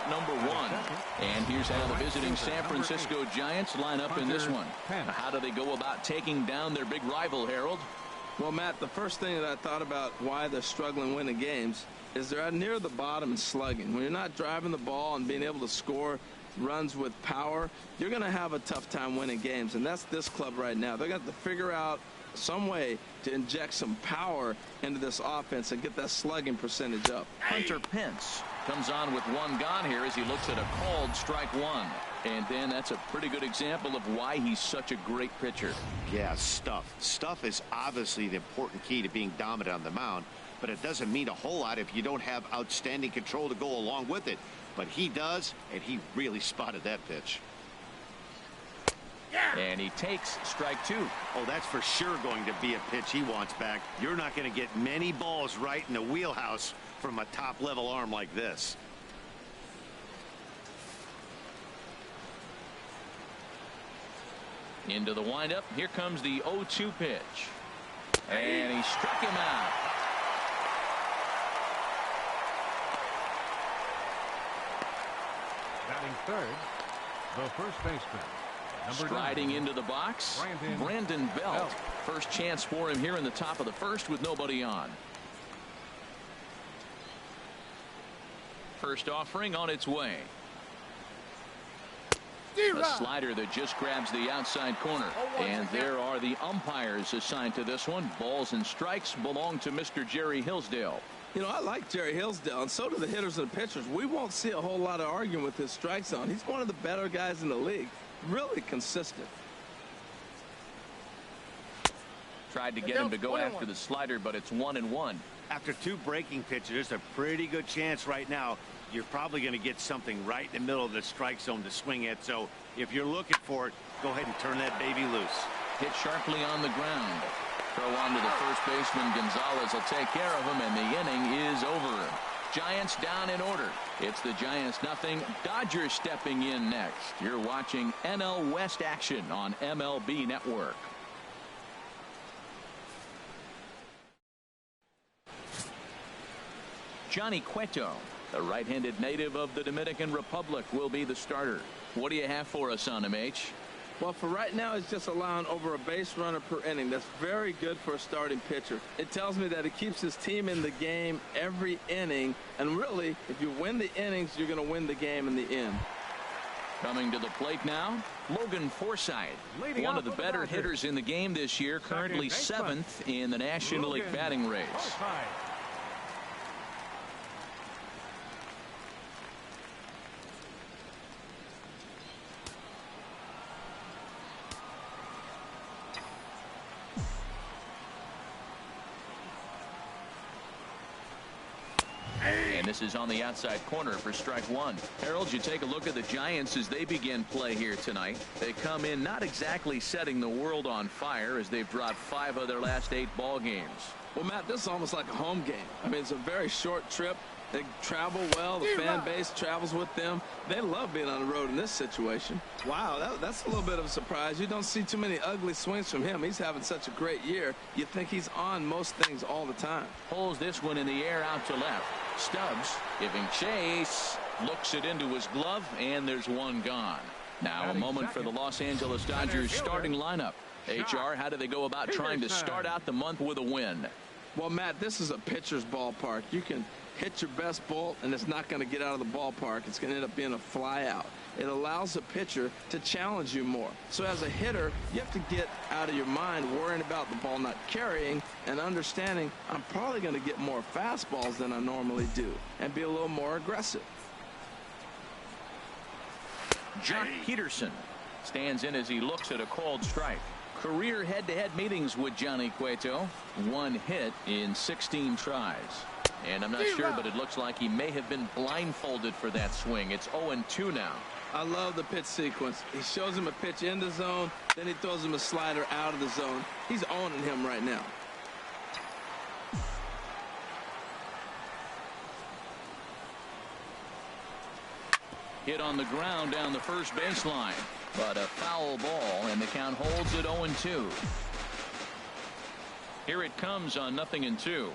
out number one. And here's how the visiting San Francisco Giants line up in this one. How do they go about taking down their big rival, Harold? Well, Matt, the first thing that I thought about why they're struggling winning games is they're near the bottom and slugging. When you're not driving the ball and being able to score runs with power, you're going to have a tough time winning games. And that's this club right now. They're going to have to figure out some way to inject some power into this offense and get that slugging percentage up. Hunter Pence comes on with one gone here as he looks at a called strike one. And then that's a pretty good example of why he's such a great pitcher. Yeah, stuff is obviously the important key to being dominant on the mound, but it doesn't mean a whole lot if you don't have outstanding control to go along with it. But he does, and he really spotted that pitch. And he takes strike two. Oh, that's for sure going to be a pitch he wants back. You're not going to get many balls right in the wheelhouse from a top level arm like this. Into the windup. Here comes the 0-2 pitch. And he struck him out. Batting third, the first baseman. Striding into the box, Brandon Belt. First chance for him here in the top of the first with nobody on. First offering on its way. A slider that just grabs the outside corner. And there are the umpires assigned to this one. Balls and strikes belong to Mr. Jerry Hillsdale. You know, I like Jerry Hillsdale, and so do the hitters and the pitchers. We won't see a whole lot of arguing with his strike zone. He's one of the better guys in the league. Really consistent. Tried to get him to go after the slider, but it's 1-1. After two breaking pitches, there's a pretty good chance right now you're probably going to get something right in the middle of the strike zone to swing at. So if you're looking for it, go ahead and turn that baby loose. Hit sharply on the ground. Throw on to the first baseman. Gonzalez will take care of him, and the inning is over. Giants down in order. It's the Giants nothing. Dodgers stepping in next. You're watching NL West action on MLB Network. Johnny Cueto, the right-handed native of the Dominican Republic, will be the starter. What do you have for us on him, H? Well, for right now, it's just allowing over a base runner per inning. That's very good for a starting pitcher. It tells me that he keeps his team in the game every inning. And really, if you win the innings, you're going to win the game in the end. Coming to the plate now, Logan Forsythe, one of the better hitters in the game this year, currently 7th in the National League batting race. And this is on the outside corner for strike one. Harold, you take a look at the Giants as they begin play here tonight. They come in not exactly setting the world on fire as they've dropped 5 of their last 8 ball games. Well, Matt, this is almost like a home game. I mean, it's a very short trip. They travel well. The fan base travels with them. They love being on the road in this situation. Wow, that's a little bit of a surprise. You don't see too many ugly swings from him. He's having such a great year. You think he's on most things all the time. Pulls this one in the air out to left. Stubbs giving chase. Looks it into his glove, and there's one gone. Now a moment for the Los Angeles Dodgers starting lineup. HR, how do they go about trying to start out the month with a win? Well, Matt, this is a pitcher's ballpark. You can hit your best bolt, and it's not going to get out of the ballpark. It's going to end up being a fly out. It allows the pitcher to challenge you more. So as a hitter, you have to get out of your mind worrying about the ball not carrying and understanding I'm probably going to get more fastballs than I normally do and be a little more aggressive. Jock Peterson stands in as he looks at a called strike. Career head-to-head meetings with Johnny Cueto. 1 hit in 16 tries. And I'm not sure, but it looks like he may have been blindfolded for that swing. It's 0-2 now. I love the pitch sequence. He shows him a pitch in the zone, then he throws him a slider out of the zone. He's owning him right now. Hit on the ground down the first baseline, but a foul ball, and the count holds at 0-2. Here it comes on 0-2.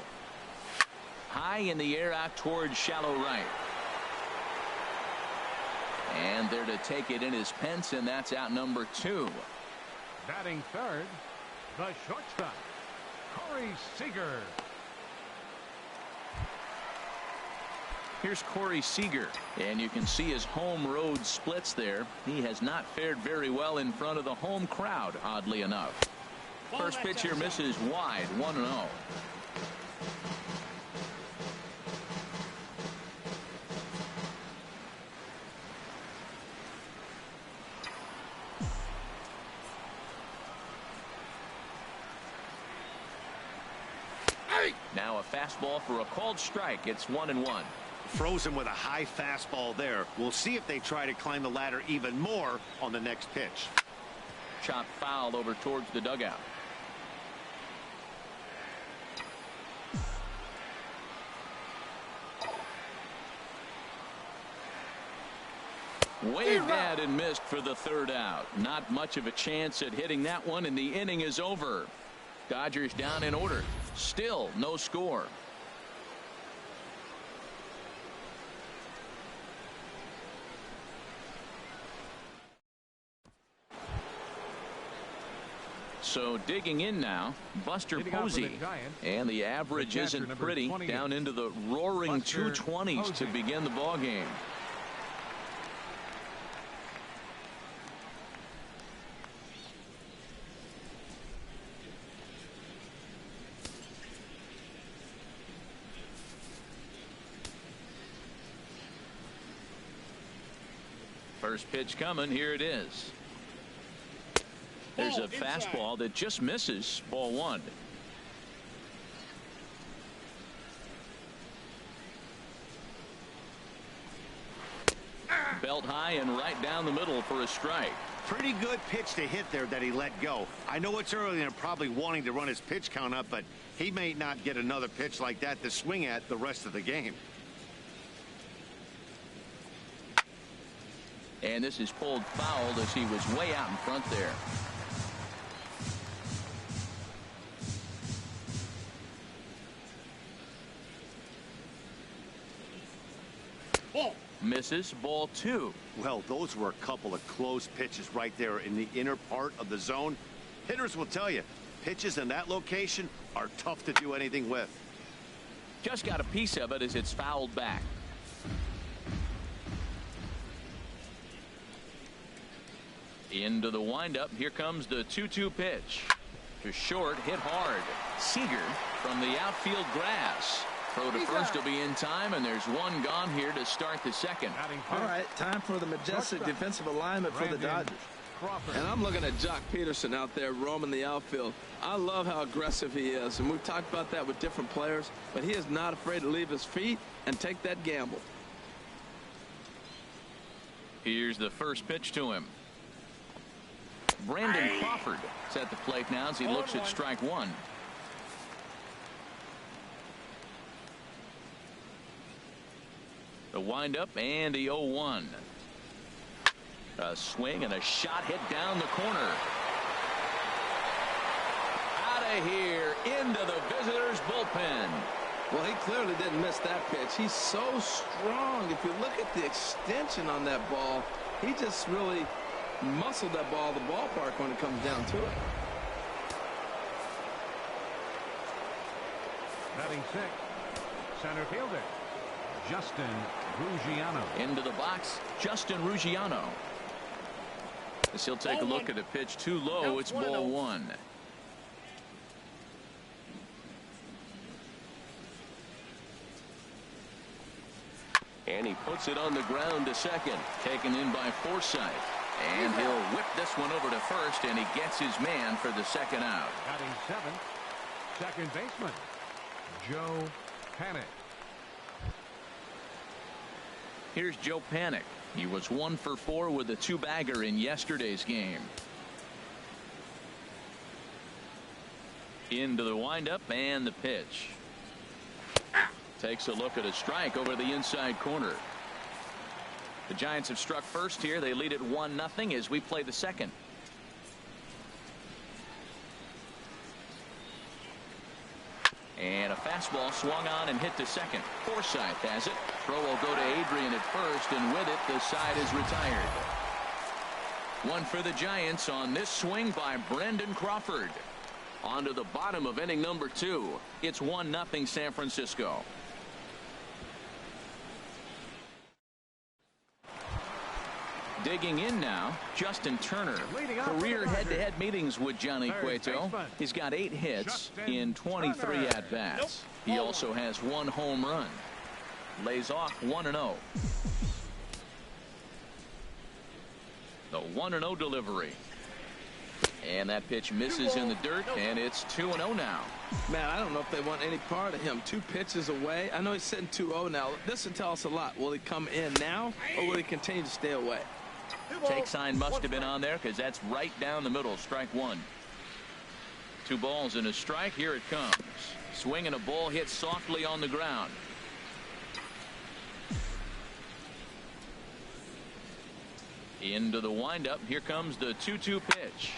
High in the air out towards shallow right. And there to take it in is Pence, and that's out number 2. Batting third, the shortstop, Corey Seager. Here's Corey Seager, and you can see his home road splits there. He has not fared very well in front of the home crowd, oddly enough. First pitch here misses wide, 1-0. Now a fastball for a called strike. It's 1-1. Frozen with a high fastball there. We'll see if they try to climb the ladder even more on the next pitch. Chop foul over towards the dugout. Waved at and missed for the 3rd out. Not much of a chance at hitting that one, and the inning is over. Dodgers down in order. Still no score. So digging in now, Buster Posey, and the average isn't pretty, down into the roaring 220s to begin the ball game. First pitch coming. Here it is. There's a fastball that just misses. Ball 1. Belt high and right down the middle for a strike. Pretty good pitch to hit there that he let go. I know it's early and probably wanting to run his pitch count up, but he may not get another pitch like that to swing at the rest of the game. And this is pulled foul as he was way out in front there. Misses. Ball 2. Well, those were a couple of close pitches right there in the inner part of the zone. Hitters will tell you, pitches in that location are tough to do anything with. Just got a piece of it as it's fouled back. Into the windup. Here comes the 2-2 pitch. To short, hit hard. Seager from the outfield grass. Throw to first will be in time, and there's one gone here to start the second. All right, time for the majestic defensive alignment for the Dodgers. And I'm looking at Jock Peterson out there roaming the outfield. I love how aggressive he is, and we've talked about that with different players, but he is not afraid to leave his feet and take that gamble. Here's the first pitch to him. Brandon Crawford is at the plate now as he looks at strike 1. The windup and the 0-1. A swing and a shot hit down the corner. Out of here into the visitors' bullpen. Well, he clearly didn't miss that pitch. He's so strong. If you look at the extension on that ball, he just really muscled that ball to the ballpark when it comes down to it. Batting 6th, center fielder, Justin Ruggiano. Into the box, Justin Ruggiano. As he'll take a look at a pitch too low. It's ball 1. And he puts it on the ground to second. Taken in by Forsythe. And he'll whip this one over to first, and he gets his man for the second out. Batting 7th, second baseman, Joe Panik. Here's Joe Panik. He was 1 for 4 with a 2-bagger in yesterday's game. Into the windup and the pitch. Takes a look at a strike over the inside corner. The Giants have struck first here. They lead it 1-0 as we play the second. And a fastball swung on and hit to second. Forsythe has it. Throw will go to Adrian at first, and with it, the side is retired. One for the Giants on this swing by Brendan Crawford. On to the bottom of inning number 2. It's 1-0 San Francisco. Digging in now, Justin Turner. Career head-to-head meetings with Johnny Cueto. He's got 8 hits in 23 at-bats. He also has 1 home run. Lays off 1-0. The 1-0 delivery. And that pitch misses in the dirt, and it's 2-0 now. Man, I don't know if they want any part of him. 2 pitches away. I know he's sitting 2-0 now. This will tell us a lot. Will he come in now, or will he continue to stay away? Take sign must have been on there because that's right down the middle. Strike 1. 2 balls and a strike. Here it comes. Swing and a ball hit softly on the ground. Into the windup. Here comes the 2-2 pitch.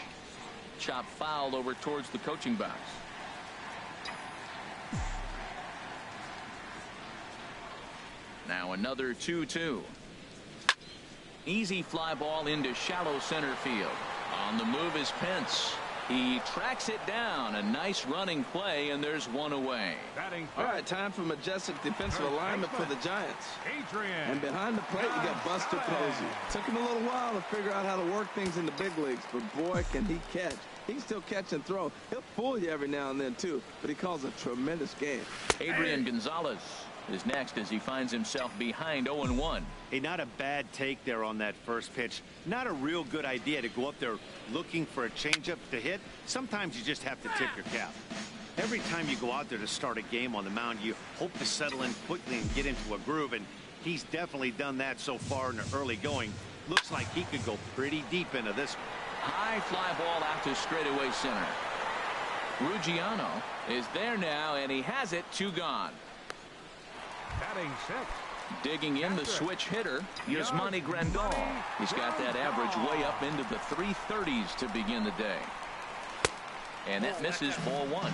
Chop foul over towards the coaching box. Now another 2-2. Easy fly ball into shallow center field. On the move is Pence. He tracks it down. A nice running play, and there's 1 away. All right, time for majestic defensive alignment for the Giants. And behind the plate, you got Buster Posey. Took him a little while to figure out how to work things in the big leagues, but boy, can he catch. He can still catch and throw. He'll fool you every now and then, too, but he calls a tremendous game. Adrian Gonzalez is next as he finds himself behind 0-1. Hey, not a bad take there on that first pitch. Not a real good idea to go up there looking for a changeup to hit. Sometimes you just have to tip your cap. Every time you go out there to start a game on the mound, you hope to settle in quickly and get into a groove, and he's definitely done that so far in the early going. Looks like he could go pretty deep into this one. High fly ball out to straightaway center. Ruggiano is there now, and he has it. 2 gone. Batting 6. Digging in the switch hitter, Yasmani Grandal. He's got that average way up into the 330s to begin the day. And that misses ball 1.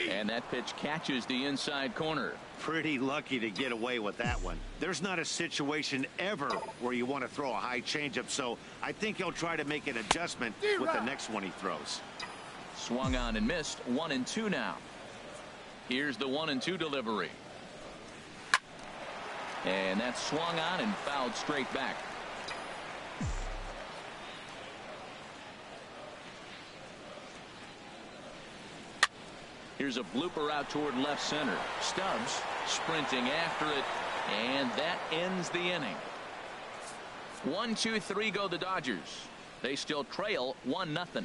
And that pitch catches the inside corner. Pretty lucky to get away with that one. There's not a situation ever where you want to throw a high changeup, so I think he'll try to make an adjustment with the next one he throws. Swung on and missed. 1-2 now. Here's the 1-2 delivery. And that's swung on and fouled straight back. Here's a blooper out toward left center. Stubbs sprinting after it, and that ends the inning. 1-2-3 go the Dodgers. They still trail 1-0.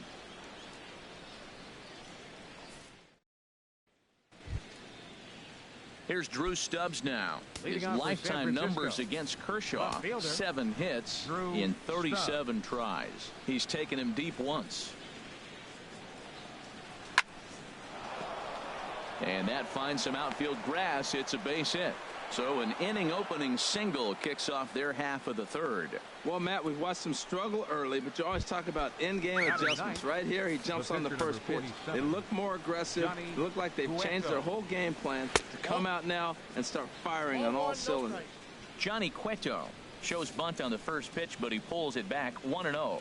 Here's Drew Stubbs now. His lifetime numbers against Kershaw: 7 hits in 37 tries. He's taken him deep once. And that finds some outfield grass. It's a base hit. So an inning opening single kicks off their half of the 3rd. Well, Matt, we've watched him struggle early, but you always talk about in-game adjustments. Right here, he jumps on the first pitch. They look more aggressive. They look like they've changed their whole game plan to come out now and start firing on all cylinders. Johnny Cueto shows bunt on the first pitch, but he pulls it back. 1-0.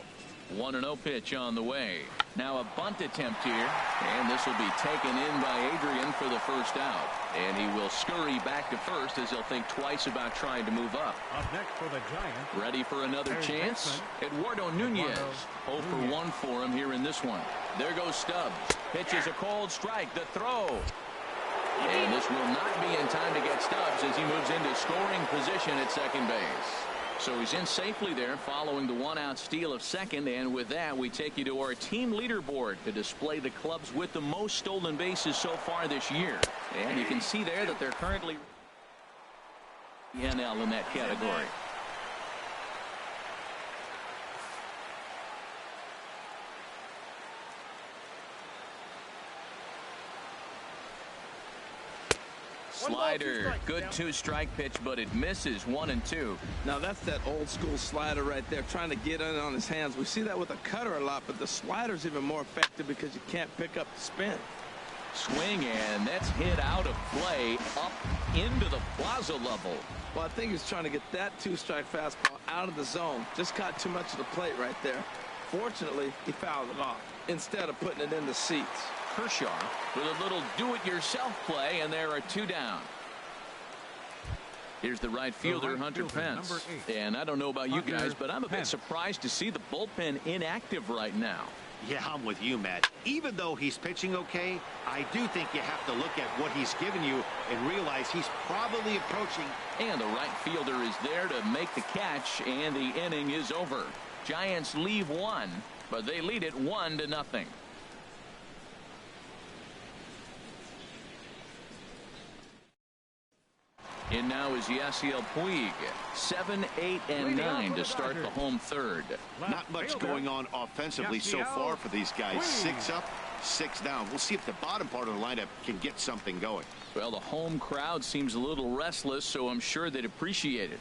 1-0 pitch on the way. Now a bunt attempt here, and this will be taken in by Adrian for the first out. And he will scurry back to first as he'll think twice about trying to move up. Up next for the Giants. Ready for another chance? Eduardo Nunez. 0 for 1 for him here in this one. There goes Stubbs. Pitches a cold strike. The throw. And this will not be in time to get Stubbs as he moves into scoring position at second base. So he's in safely there following the 1-out steal of second. And with that, we take you to our team leaderboard to display the clubs with the most stolen bases so far this year. And you can see there that they're currently NL in that category. Slider, good 2-strike pitch, but it misses 1-2. Now that's that old school slider right there, trying to get in on his hands. We see that with a cutter a lot, but the slider's even more effective because you can't pick up the spin. Swing, and that's hit out of play up into the plaza level. Well, I think he's trying to get that 2-strike fastball out of the zone. Just caught too much of the plate right there. Fortunately, he fouled it off instead of putting it in the seats. Kershaw with a little do-it-yourself play, and there are 2 down. Here's the right fielder, Hunter Pence. And I don't know about you guys, but I'm a bit surprised to see the bullpen inactive right now. Yeah, I'm with you, Matt. Even though he's pitching okay, I do think you have to look at what he's given you and realize he's probably approaching. And the right fielder is there to make the catch, and the inning is over. Giants leave 1, but they lead it 1-0. And now is Yasiel Puig. 7, 8, and 9 to start the home third. Not much going on offensively so far for these guys. 6 up, 6 down. We'll see if the bottom part of the lineup can get something going. Well, the home crowd seems a little restless, so I'm sure they'd appreciate it.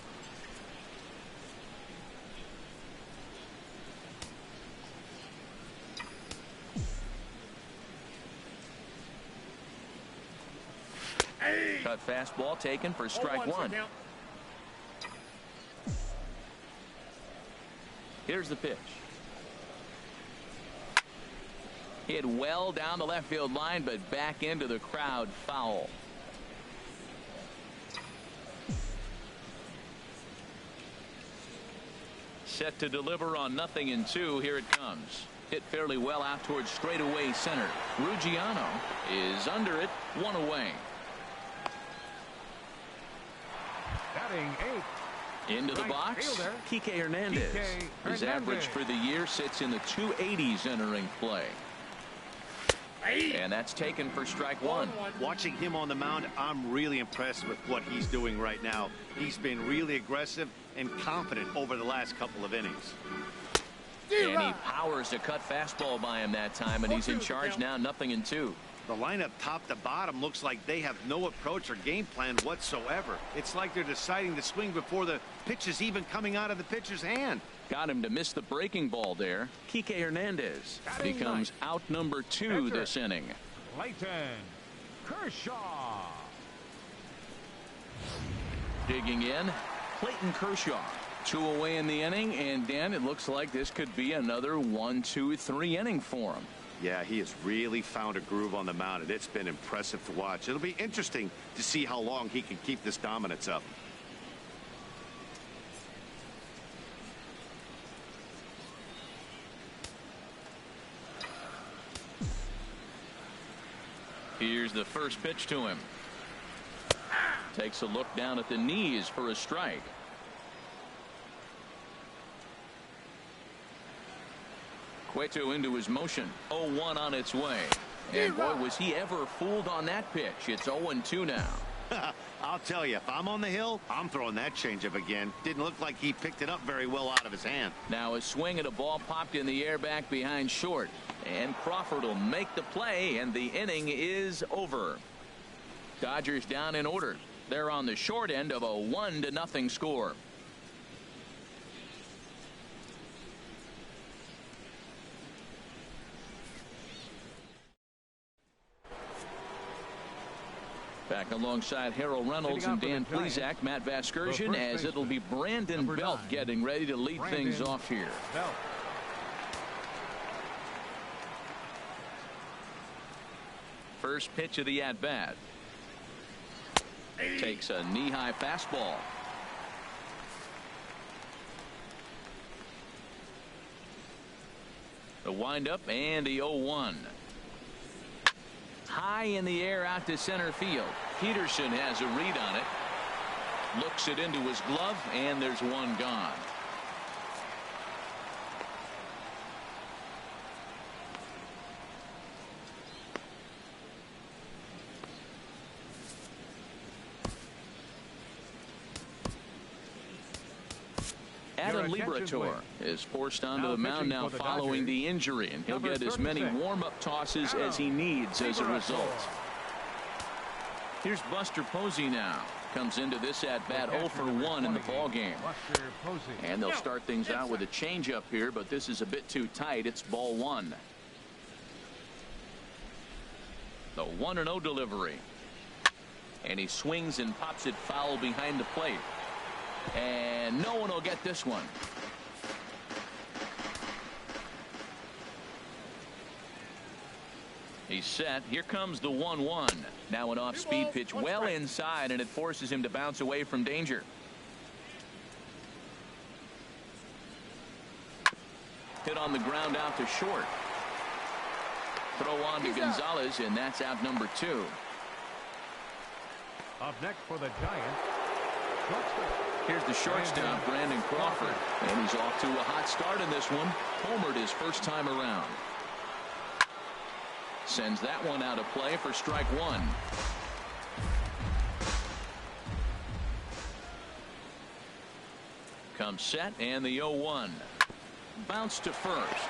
Cut fastball taken for strike 1. Here's the pitch. Hit well down the left field line, but back into the crowd, foul. Set to deliver on 0-2. Here it comes. Hit fairly well out towards straightaway center. Ruggiano is under it, 1 away. Batting 8. Into the box, Kike Hernandez. His average for the year sits in the 280s entering play. And that's taken for strike 1. Watching him on the mound, I'm really impressed with what he's doing right now. He's been really aggressive and confident over the last couple of innings. And he powers a cut fastball by him that time, and he's in charge now, 0-2. The lineup top to bottom looks like they have no approach or game plan whatsoever. It's like they're deciding to swing before the pitch is even coming out of the pitcher's hand. Got him to miss the breaking ball there. Kike Hernandez becomes out number 2 this inning. Clayton Kershaw. Digging in, Clayton Kershaw. 2 away in the inning, and Dan, it looks like this could be another 1-2-3 inning for him. Yeah, he has really found a groove on the mound, and it's been impressive to watch. It'll be interesting to see how long he can keep this dominance up. Here's the first pitch to him. Takes a look down at the knees for a strike. Cueto into his motion. 0-1 on its way. And boy, was he ever fooled on that pitch. It's 0-2 now. I'll tell you, if I'm on the hill, I'm throwing that changeup again. Didn't look like he picked it up very well out of his hand. Now a swing at a ball popped in the air back behind short. And Crawford will make the play, and the inning is over. Dodgers down in order. They're on the short end of a 1-0 score. Back alongside Harold Reynolds and Dan Plesac, Matt Vasgersian, as it'll be Brandon Belt getting ready to lead things off here. First pitch of the at-bat. Takes a knee-high fastball. The windup and the 0-1. High in the air out to center field. Peterson has a read on it. Looks it into his glove, and there's one gone. Adam Liberator is forced onto the mound now following the injury, and he'll get as many warm-up tosses as he needs as a result. Here's Buster Posey now. Comes into this at bat 0 for 1 in the ball game. And they'll start things out with a changeup here, but this is a bit too tight. It's ball 1. The 1-0 delivery. And he swings and pops it foul behind the plate. And no one will get this one. He's set. Here comes the 1-1. Now an off-speed pitch well inside, and it forces him to bounce away from danger. Hit on the ground out to short. Throw on to Gonzalez, and that's out number 2. Up next for the Giants. Here's the shortstop, Brandon Crawford. And he's off to a hot start in this one. Homered his first time around. Sends that one out of play for strike 1. Comes set, and the 0-1. Bounce to first.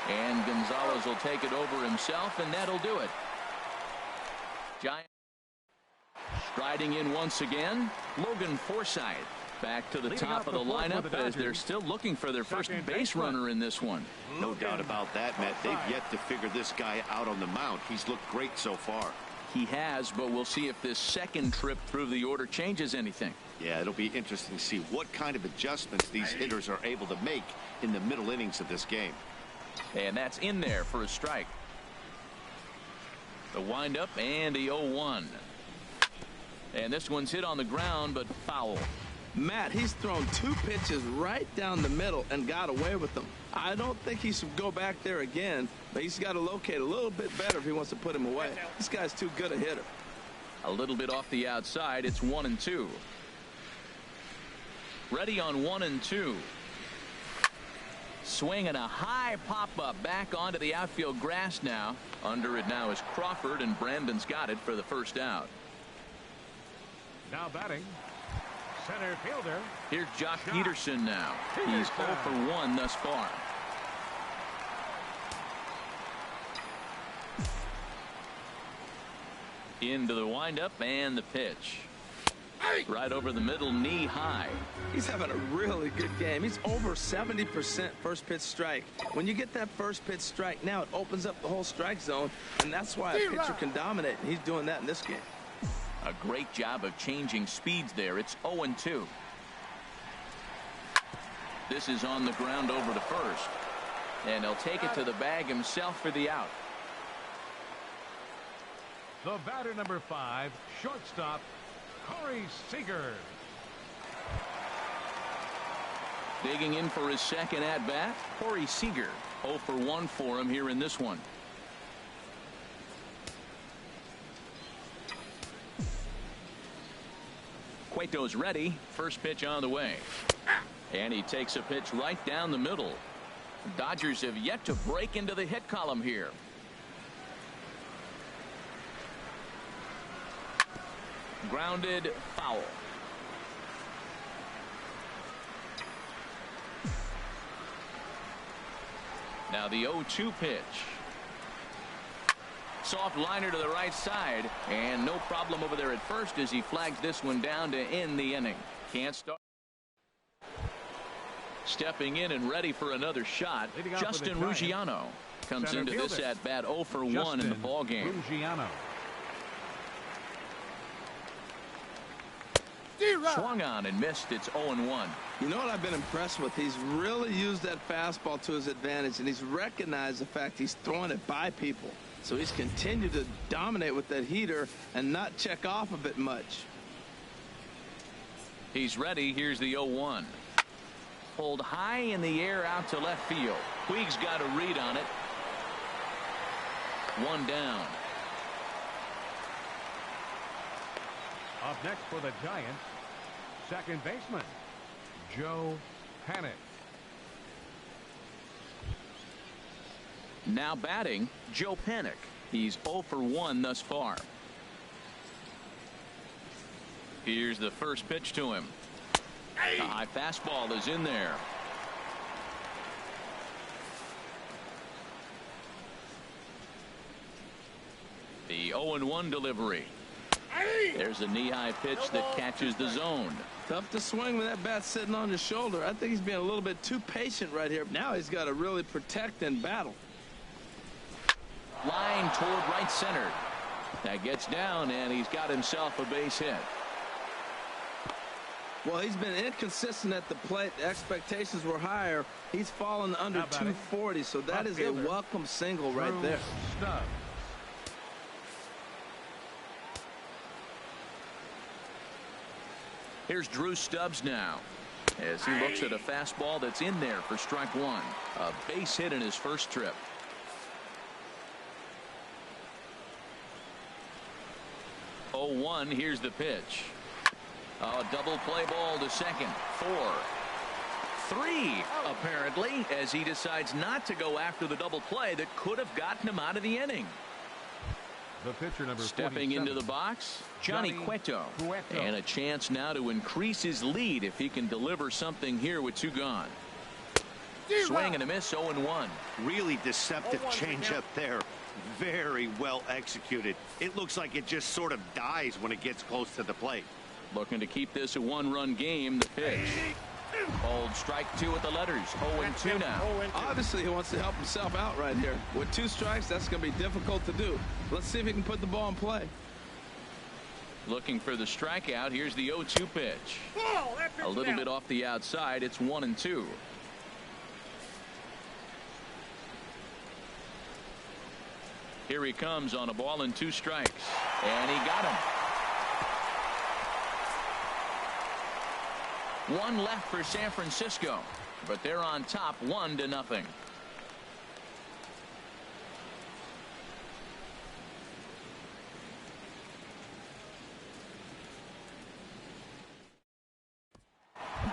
And Gonzalez will take it over himself, and that'll do it. Giants striding in once again, Logan Forsythe. Back to the top of the lineup as they're still looking for their first base runner in this one. No doubt about that, Matt. They've yet to figure this guy out on the mound. He's looked great so far. He has, but we'll see if this second trip through the order changes anything. Yeah, it'll be interesting to see what kind of adjustments these hitters are able to make in the middle innings of this game. And that's in there for a strike. The windup and the 0-1. And this one's hit on the ground, but foul. Matt, he's thrown 2 pitches right down the middle and got away with them. I don't think he should go back there again, but he's got to locate a little bit better if he wants to put him away. This guy's too good a hitter. A little bit off the outside. It's 1-2. Ready on 1-2. Swing and a high pop-up back onto the outfield grass now. Under it now is Crawford, and Brandon's got it for the first out. Now batting, center fielder. Here's Jock Peterson now. He's 0 for 1 thus far. Into the windup and the pitch. Right over the middle, knee high. He's having a really good game. He's over 70% first pitch strike. When you get that first pitch strike, now it opens up the whole strike zone, and that's why a pitcher can dominate. And he's doing that in this game. A great job of changing speeds there. It's 0-2. This is on the ground over to first. And he'll take it to the bag himself for the out. The batter number 5, shortstop, Corey Seager. Digging in for his second at-bat, Corey Seager. 0 for 1 for him here in this one. Cueto's ready. First pitch on the way. And he takes a pitch right down the middle. Dodgers have yet to break into the hit column here. Grounded, foul. Now the 0-2 pitch. Soft liner to the right side, and no problem over there at first as he flags this one down to end the inning. Can't start. Stepping in and ready for another shot, Justin Ruggiano comes into this at bat 0 for 1 in the ball game. Swung on and missed. It's 0-1. You know what I've been impressed with? He's really used that fastball to his advantage, and he's recognized the fact he's throwing it by people. So he's continued to dominate with that heater and not check off of it much. He's ready. Here's the 0-1. Pulled high in the air out to left field. Puig's got a read on it. One down. Up next for the Giants, second baseman, Joe Panik. Now batting, Joe Panik. He's 0 for 1 thus far. Here's the first pitch to him. A high fastball is in there. The 0-1 delivery. There's a knee-high pitch that catches the zone. Tough to swing with that bat sitting on your shoulder. I think he's being a little bit too patient right here. Now he's got to really protect and battle. Line toward right center. That gets down, and he's got himself a base hit. Well, he's been inconsistent at the plate. The expectations were higher. He's fallen under 240, so that is a welcome single right there. Stubbs. Here's Drew Stubbs now as he looks at a fastball that's in there for strike one. A base hit in his first trip. Oh, 1. Here's the pitch. A double play ball to second. 4, 3 apparently, as he decides not to go after the double play that could have gotten him out of the inning. The pitcher number Stepping 47. into the box, Johnny Cueto. And a chance now to increase his lead if he can deliver something here with 2 gone. Swing and a miss. 0-1. Really deceptive changeup there. Very well executed. It looks like it just sort of dies when it gets close to the plate. Looking to keep this a 1-run game. The pitch. Old strike 2 with the letters. 0-2 now. Obviously, he wants to help himself out right here. With 2 strikes, that's going to be difficult to do. Let's see if he can put the ball in play. Looking for the strikeout. Here's the 0-2 pitch. A little bit off the outside. It's 1-2. Here he comes on a ball and 2 strikes. And he got him. 1 left for San Francisco, but they're on top 1-0.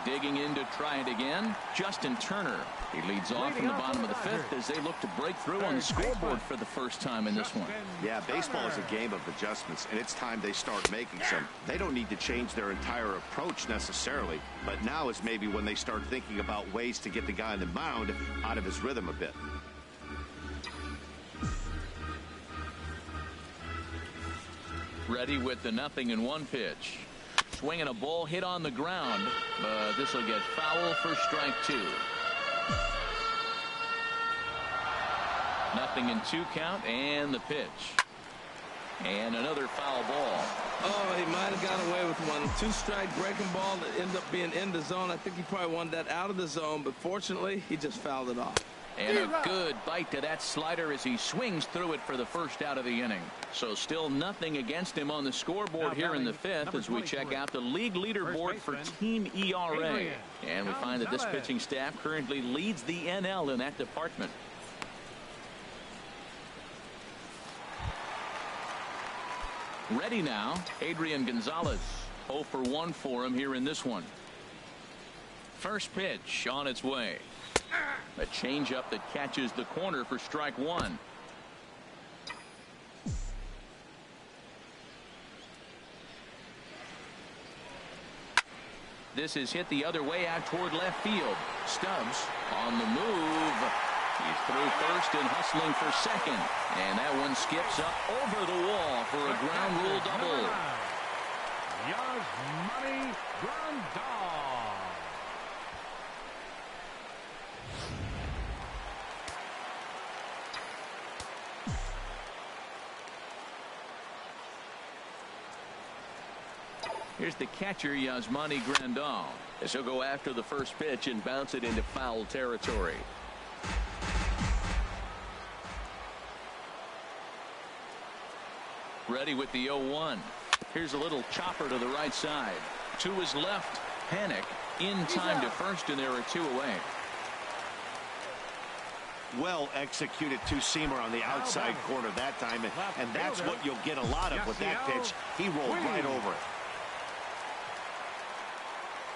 Digging in to try it again, Justin Turner. He leads off in the bottom of the 5th as they look to break through on the scoreboard for the first time in this one. Yeah, baseball is a game of adjustments, and it's time they start making some. They don't need to change their entire approach necessarily, but now is maybe when they start thinking about ways to get the guy on the mound out of his rhythm a bit. Ready with the 0-1 pitch. Swinging a ball hit on the ground, but this will get foul for strike 2. 0-2 count, and the pitch. And another foul ball. Oh, he might have got away with one. 2-strike breaking ball that ended up being in the zone. I think he probably wanted that out of the zone, but fortunately, he just fouled it off. And a good bite to that slider as he swings through it for the first out of the inning. So still nothing against him on the scoreboard here in the 5th as we check out the league leaderboard for team ERA. And we find that this pitching staff currently leads the NL in that department. Ready now, Adrian Gonzalez. 0 for 1 for him here in this one. First pitch on its way. A changeup that catches the corner for strike 1. This is hit the other way out toward left field. Stubbs on the move. He's through first and hustling for second. And that one skips up over the wall for a ground rule double. Yasmani Grandal. Here's the catcher, Yasmani Grandal, as he'll go after the first pitch and bounce it into foul territory. Ready with the 0-1. Here's a little chopper to the right side. To his left. Panic in time to first, and there are 2 away. Well executed 2-seamer on the outside corner that time, and that's what you'll get a lot of with that pitch. He rolled right over it.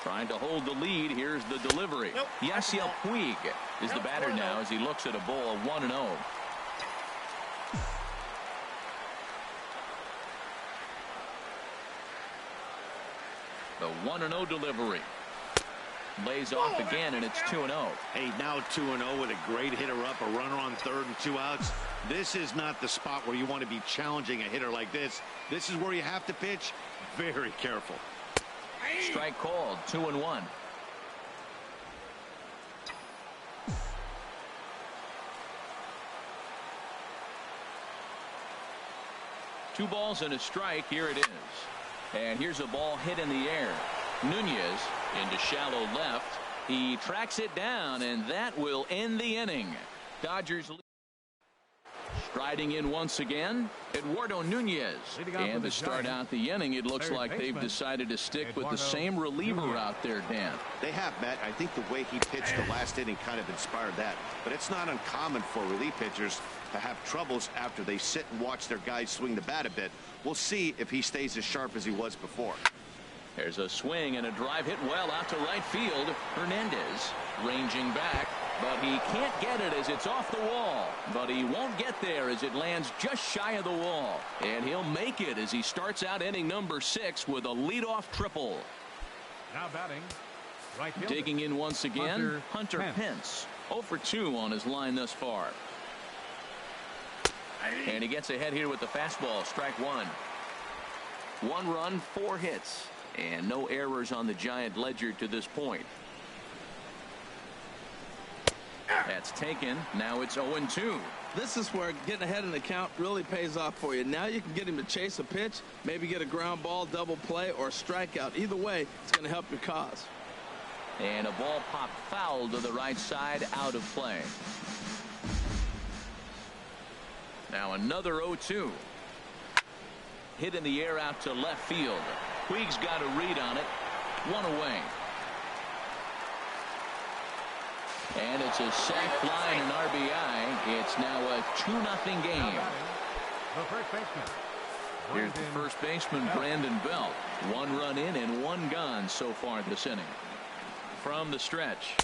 Trying to hold the lead. Here's the delivery. Yasiel Puig is the batter now as he looks at a ball 1-0. The 1-0 delivery. Lays off again, and it's 2-0. Hey, now 2-0 with a great hitter up, a runner on third and 2 outs. This is not the spot where you want to be challenging a hitter like this. This is where you have to pitch very careful. Strike called. 2-1. Two balls and a strike. Here it is. And here's a ball hit in the air. Nunez into shallow left. He tracks it down, and that will end the inning. Dodgers lead. Striding in once again, Eduardo Nunez. And to start out the inning, it looks like they've decided to stick with the same reliever out there, Dan. They have, Matt. I think the way he pitched the last inning kind of inspired that. But it's not uncommon for relief pitchers to have troubles after they sit and watch their guys swing the bat a bit. We'll see if he stays as sharp as he was before. There's a swing and a drive hit well out to right field. Hernandez ranging back, but he can't get it as it's off the wall. But he won't get there as it lands just shy of the wall. And he'll make it as he starts out inning number 6 with a leadoff triple. Now batting, right fielder. Digging in once again, Hunter Pence. 0 for 2 on his line thus far. And he gets ahead here with the fastball. Strike one. 1 run, 4 hits. And no errors on the Giant ledger to this point. That's taken. Now it's 0-2. This is where getting ahead in the count really pays off for you. Now you can get him to chase a pitch, maybe get a ground ball, double play, or a strikeout. Either way, it's going to help your cause. And a ball popped foul to the right side, out of play. Now another 0-2. Hit in the air out to left field. Puig's got a read on it. 1 away. And it's a sac fly and an RBI. It's now a 2-0 game. The first baseman. Here's the first baseman, Brandon Belt. 1 run in and 1 gone so far this inning. From the stretch.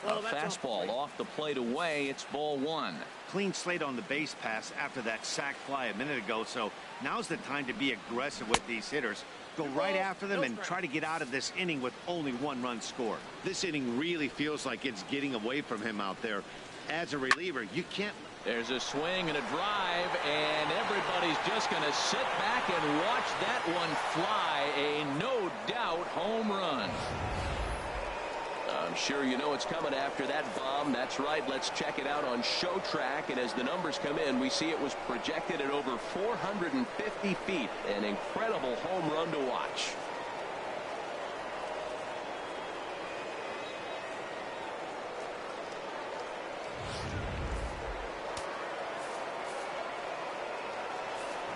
A fastball off the plate away. It's ball 1. Clean slate on the base pass after that sac fly a minute ago. So now's the time to be aggressive with these hitters. Go right after them and try to get out of this inning with only 1 run scored. This inning really feels like it's getting away from him out there. As a reliever, you can't. There's a swing and a drive, and everybody's just going to sit back and watch that one fly. A no doubt home run. I'm sure you know it's coming after that bomb. That's right. Let's check it out on Show Track. And as the numbers come in, we see it was projected at over 450 feet. An incredible home run to watch.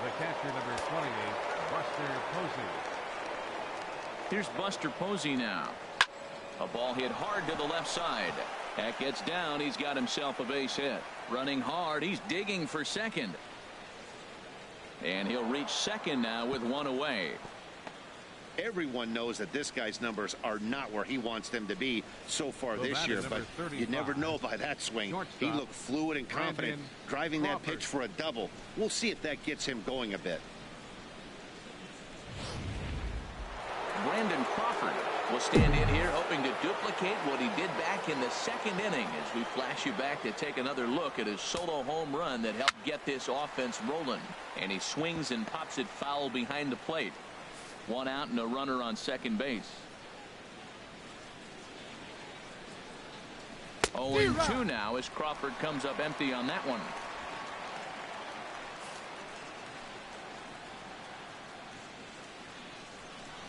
The catcher, number 28, Buster Posey. Here's Buster Posey now. A ball hit hard to the left side. That gets down. He's got himself a base hit. Running hard. He's digging for second. And he'll reach second now with 1 away. Everyone knows that this guy's numbers are not where he wants them to be so far this year, but you never know by that swing. He looked fluid and confident, driving that pitch for a double. We'll see if that gets him going a bit. Brandon Crawford will stand in here hoping to duplicate what he did back in the 2nd inning as we flash you back to take another look at his solo home run that helped get this offense rolling. And he swings and pops it foul behind the plate. 1 out and a runner on second base. 0-2 now as Crawford comes up empty on that one.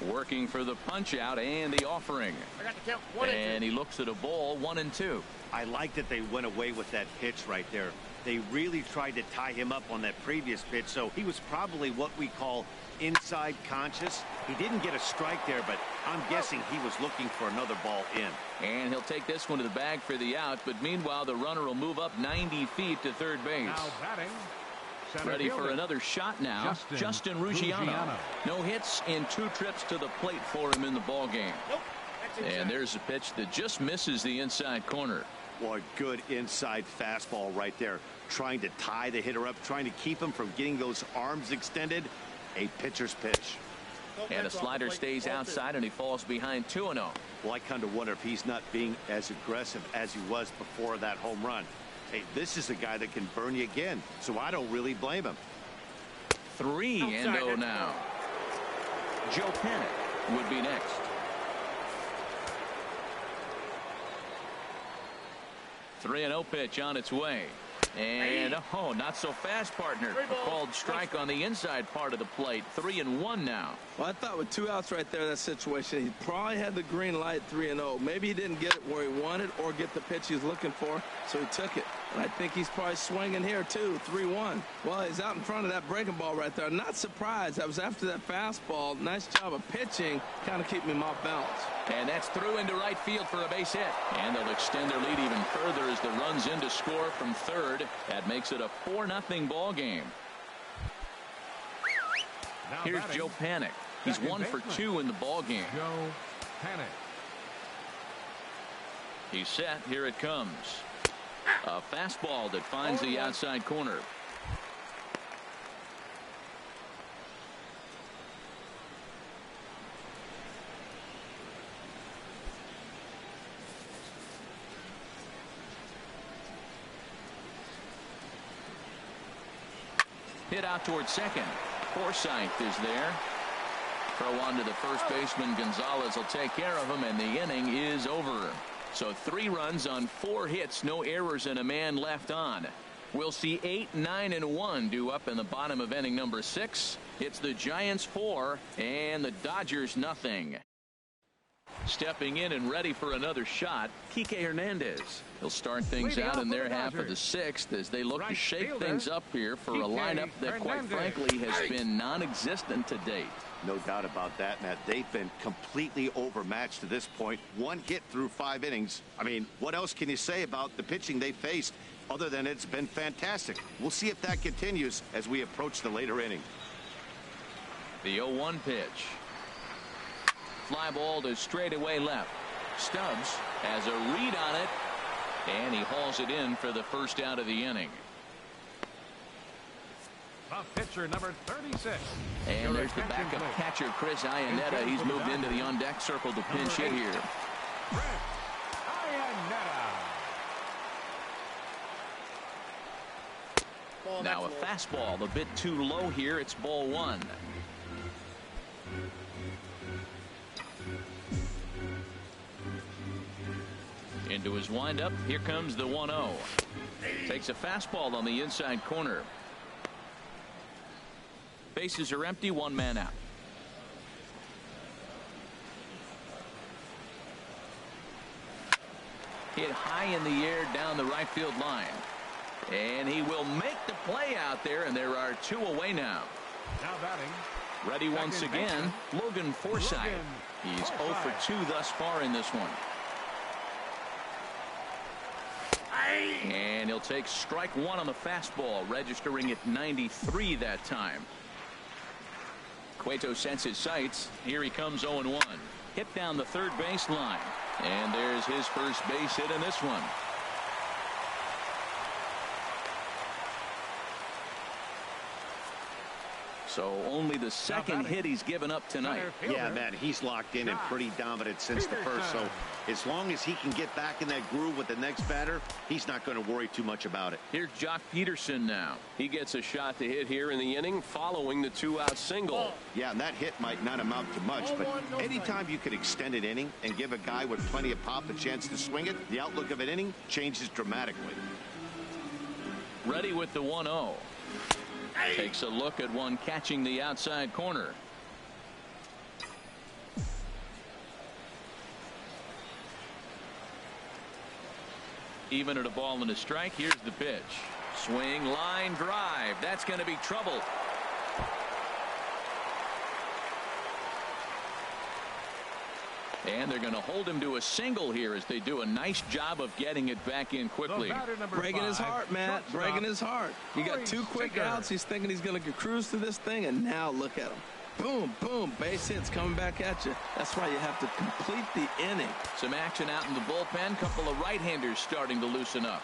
Working for the punch out and the offering. I got the count. 1 and 2. And he looks at a ball. 1-2. I like that they went away with that pitch right there. They really tried to tie him up on that previous pitch, so he was probably what we call inside conscious. He didn't get a strike there, but I'm guessing he was looking for another ball in. And he'll take this one to the bag for the out, but meanwhile the runner will move up 90 feet to third base. Now batting. Ready for another shot now. Justin Ruggiano. No hits in 2 trips to the plate for him in the ball game. And there's a pitch that just misses the inside corner. Boy, good inside fastball right there. Trying to tie the hitter up, trying to keep him from getting those arms extended. A pitcher's pitch. And a slider stays outside and he falls behind 2-0. Well, I kind of wonder if he's not being as aggressive as he was before that home run. Hey, this is a guy that can burn you again, so I don't really blame him. 3-0 now. Joe Panic would be next. 3-0 pitch on its way. And oh, not so fast, partner. A called strike on the inside part of the plate. 3-1 now. Well, I thought with 2 outs right there in that situation, he probably had the green light. 3-0. Maybe he didn't get it where he wanted or get the pitch he was looking for, so he took it. And I think he's probably swinging here too. 3-1. Well, he's out in front of that breaking ball right there. Not surprised. I was after that fastball. Nice job of pitching, kind of keeping him off balance. And that's through into right field for a base hit. And they'll extend their lead even further as the run's in to score from third. That makes it a 4-0 ball game. Here's Joe Panic. He's 1 for 2 in the ball game. Joe Panic. He's set. Here it comes. A fastball that finds the outside corner. Hit out towards second. Forsythe is there. Throw on to the first baseman. Gonzalez will take care of him, and the inning is over. So 3 runs on 4 hits, no errors, and a man left on. We'll see 8, 9, and 1 due up in the bottom of inning number 6. It's the Giants 4 and the Dodgers nothing. Stepping in and ready for another shot, Kike Hernandez. He'll start things out in their half of the 6th as they look to shake things up here for a lineup that, quite frankly, has been non-existent to date. No doubt about that, Matt. They've been completely overmatched to this point. 1 hit through 5 innings. I mean, what else can you say about the pitching they faced other than it's been fantastic? We'll see if that continues as we approach the later inning. The 0-1 pitch. Fly ball to straightaway left. Stubbs has a read on it, and he hauls it in for the first out of the inning. The pitcher, number 36. And there's the backup catcher, Chris Iannetta. He's moved into the on-deck circle to pinch hit here. Now a fastball a bit too low here. It's ball 1. Into his windup. Here comes the 1-0. Takes a fastball on the inside corner. Bases are empty. 1 man out. Hit high in the air down the right field line. And he will make the play out there, and there are 2 away now. Now batting. Ready once again, Logan Forsythe. He's 0 for 2 thus far in this one. And he'll take strike 1 on the fastball, registering at 93 that time. Cueto sets his sights. Here he comes 0-1. Hit down the third base line. And there's his first base hit in this one. So only the second hit he's given up tonight. Yeah, Matt, he's locked in and pretty dominant since the first. So as long as he can get back in that groove with the next batter, he's not going to worry too much about it. Here's Jock Peterson now. He gets a shot to hit here in the inning following the 2-out single. Yeah, and that hit might not amount to much, but anytime you can extend an inning and give a guy with plenty of pop a chance to swing it, the outlook of an inning changes dramatically. Ready with the 1-0. Takes a look at one catching the outside corner. Even at a ball and a strike. Here's the pitch. Swing, line drive. That's going to be trouble. And they're going to hold him to a single here as they do a nice job of getting it back in quickly. Breaking his heart, Matt. Breaking his heart. You got 2 quick outs. He's thinking he's going to cruise through this thing, and now look at him. Boom, boom, base hits coming back at you. That's why you have to complete the inning. Some action out in the bullpen. Couple of right-handers starting to loosen up.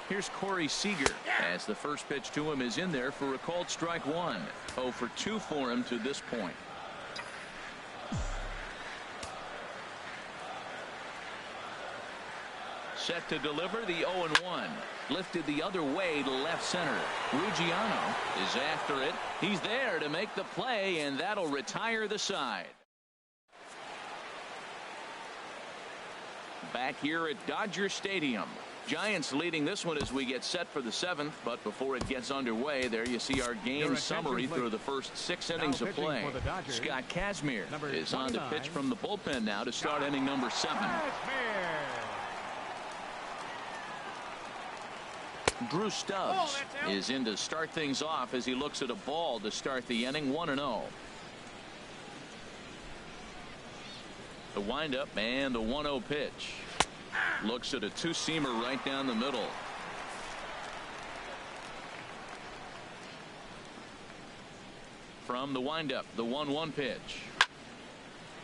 Here's Corey Seager as the first pitch to him is in there for a called strike 1. 0 for 2 for him to this point. Set to deliver the 0-1. Lifted the other way to left center. Ruggiano is after it. He's there to make the play, and that'll retire the side. Back here at Dodger Stadium. Giants leading this one as we get set for the 7th, but before it gets underway, there you see our game summary through the first 6 innings of play. Scott Kazmir is on to pitch from the bullpen now to start inning number 7. Drew Stubbs is in to start things off as he looks at a ball to start the inning. 1-0. The windup and the 1-0 pitch. Looks at a two-seamer right down the middle. From the windup, the 1-1 pitch.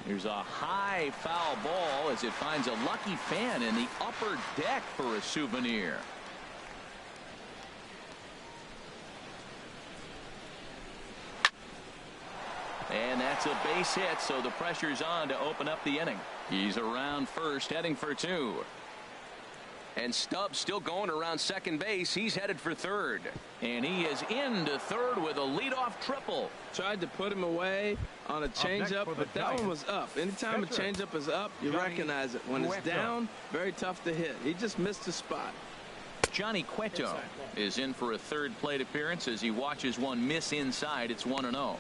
Here's a high foul ball as it finds a lucky fan in the upper deck for a souvenir. And that's a base hit, so the pressure's on to open up the inning. He's around first, heading for 2. And Stubbs still going around second base. He's headed for third. And he is into third with a leadoff triple. Tried to put him away on a changeup, but that one was up. Anytime a changeup is up, you recognize it. When it's down, very tough to hit. He just missed his spot. Johnny Cueto is in for a third plate appearance as he watches one miss inside. It's 1-0.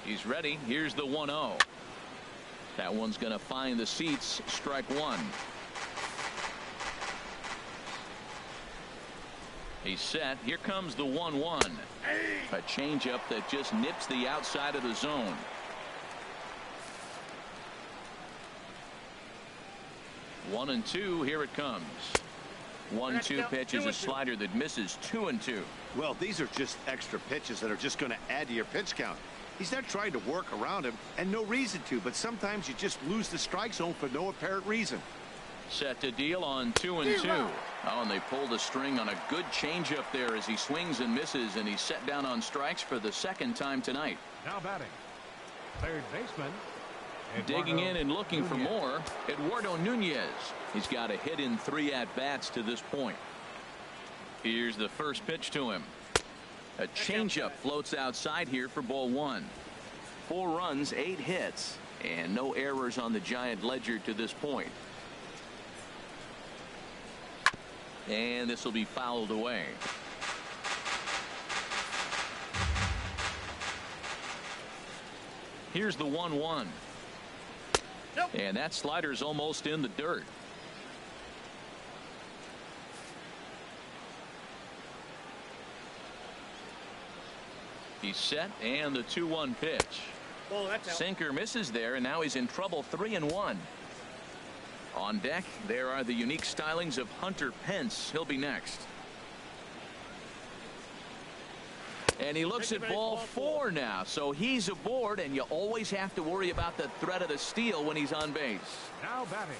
He's ready. Here's the 1-0. That one's going to find the seats. Strike 1. He's set. Here comes the 1-1. A changeup that just nips the outside of the zone. One and two. Here it comes. 1-2 pitch is a slider that misses. 2-2. Well, these are just extra pitches that are just going to add to your pitch count. He's not trying to work around him, and no reason to, but sometimes you just lose the strike zone for no apparent reason. Set to deal on 2-2. Oh, and they pull the string on a good changeup there as he swings and misses, and he's set down on strikes for the second time tonight. Now batting, third baseman. Digging in and looking for more, Eduardo Nunez. He's got a hit in 3 at-bats to this point. Here's the first pitch to him. A changeup floats outside here for ball 1. 4 runs, 8 hits, and no errors on the Giant ledger to this point. And this will be fouled away. Here's the 1-1. And that slider's almost in the dirt. He's set, and the 2-1 pitch. Sinker misses there, and now he's in trouble. 3-1. On deck, there are the unique stylings of Hunter Pence. He'll be next. And he looks at ball 4 now, so he's aboard, and you always have to worry about the threat of the steal when he's on base. Now batting,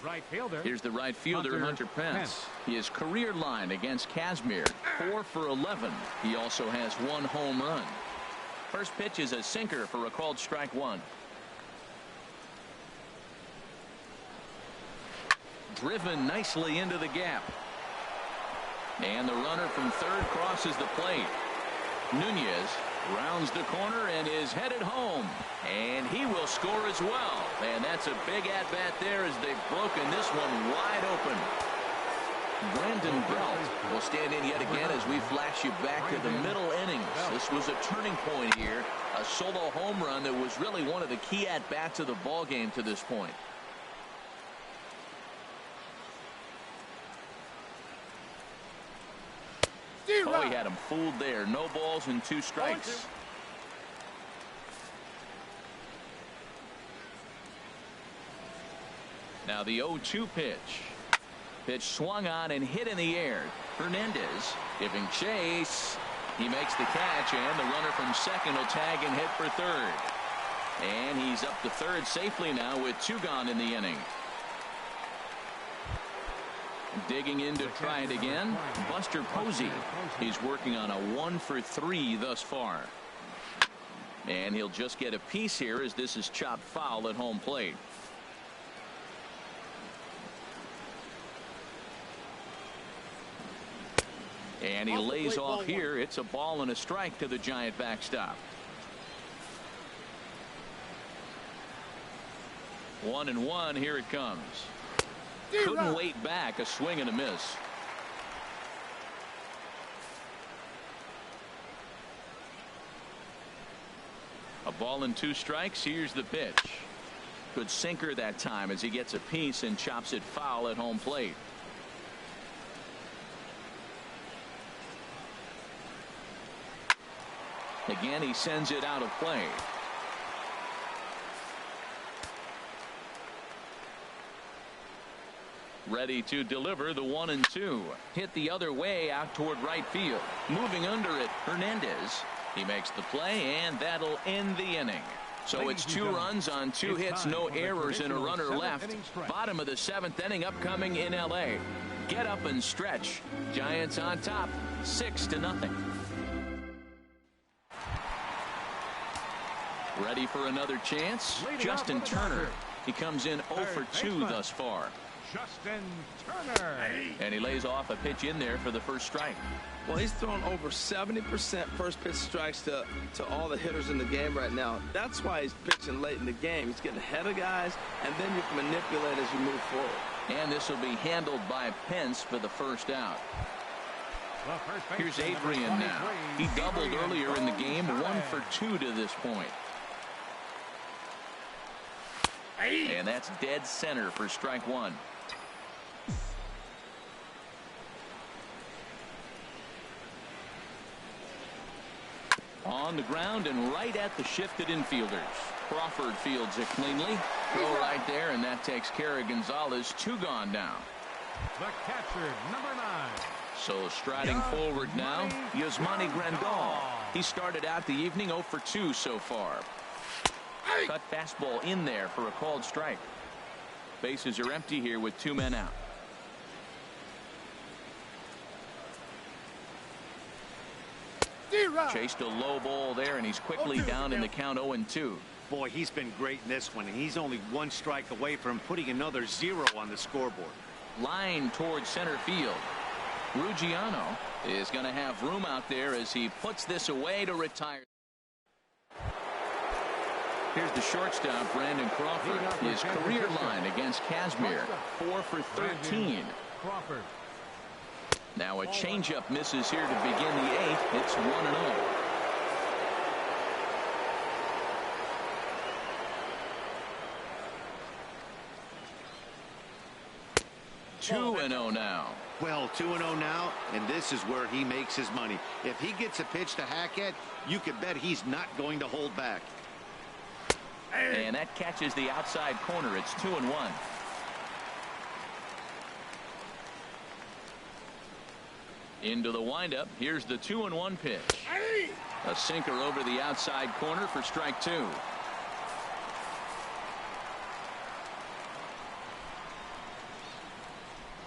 right fielder. Here's the right fielder, Hunter Pence. His career line against Kazmir, 4 for 11. He also has 1 home run. First pitch is a sinker for a called strike 1. Driven nicely into the gap. And the runner from third crosses the plate. Nunez rounds the corner and is headed home, and he will score as well. And that's a big at-bat there as they've broken this one wide open. Brandon Belt will stand in yet again as we flash you back to the middle innings. This was a turning point here, a solo home run that was really one of the key at-bats of the ball game to this point. Oh, he had him fooled there. No balls and 2 strikes. Now the 0-2 pitch. Pitch swung on and hit in the air. Hernandez giving chase. He makes the catch, and the runner from second will tag and hit for third. And he's up to third safely now with 2 gone in the inning. Digging in to try it again, Buster Posey. He's working on a 1 for 3 thus far. And he'll just get a piece here as this is chopped foul at home plate. And he lays off here. It's a ball and a strike to the Giant backstop. 1-1. Here it comes. Couldn't wait back. A swing and a miss. A ball and 2 strikes. Here's the pitch. Good sinker that time as he gets a piece and chops it foul at home plate. Again, he sends it out of play. Ready to deliver the 1-2. Hit the other way out toward right field. Moving under it, Hernandez. He makes the play, and that'll end the inning. So it's 2 runs on 2 hits, no errors, and a runner left. Bottom of the 7th inning upcoming in L.A. Get up and stretch. Giants on top, 6-0. Ready for another chance? Justin Turner. He comes in 0 for 2 thus far. Justin Turner. And he lays off a pitch in there for the first strike. Well, he's thrown over 70% first pitch strikes to all the hitters in the game right now. That's why he's pitching late in the game. He's getting ahead of guys, and then you can manipulate as you move forward. And this will be handled by Pence for the first out. Here's Adrian now. He doubled earlier in the game, 1 for 2 to this point. And that's dead center for strike 1. On the ground and right at the shifted infielders. Crawford fields it cleanly. Throw right there, and that takes care of Gonzalez. 2 gone now. The catcher, number 9. So striding forward now, Yasmani Grandal. He started out the evening 0 for 2 so far. Cut fastball in there for a called strike. Bases are empty here with 2 men out. Chased a low ball there, and he's quickly down in the count 0-2. Boy, he's been great in this one, and he's only 1 strike away from putting another 0 on the scoreboard. Line towards center field. Ruggiano is going to have room out there as he puts this away to retire. Here's the shortstop, Brandon Crawford. His career line against Kazmir, 4 for 13. Crawford. Now a changeup misses here to begin the 8th. It's 1-0. Two and 0 now. Well, 2-0 now, and this is where he makes his money. If he gets a pitch to hack at, you can bet he's not going to hold back. And that catches the outside corner. It's 2-1. Into the windup. Here's the 2-1 pitch. A sinker over the outside corner for strike 2.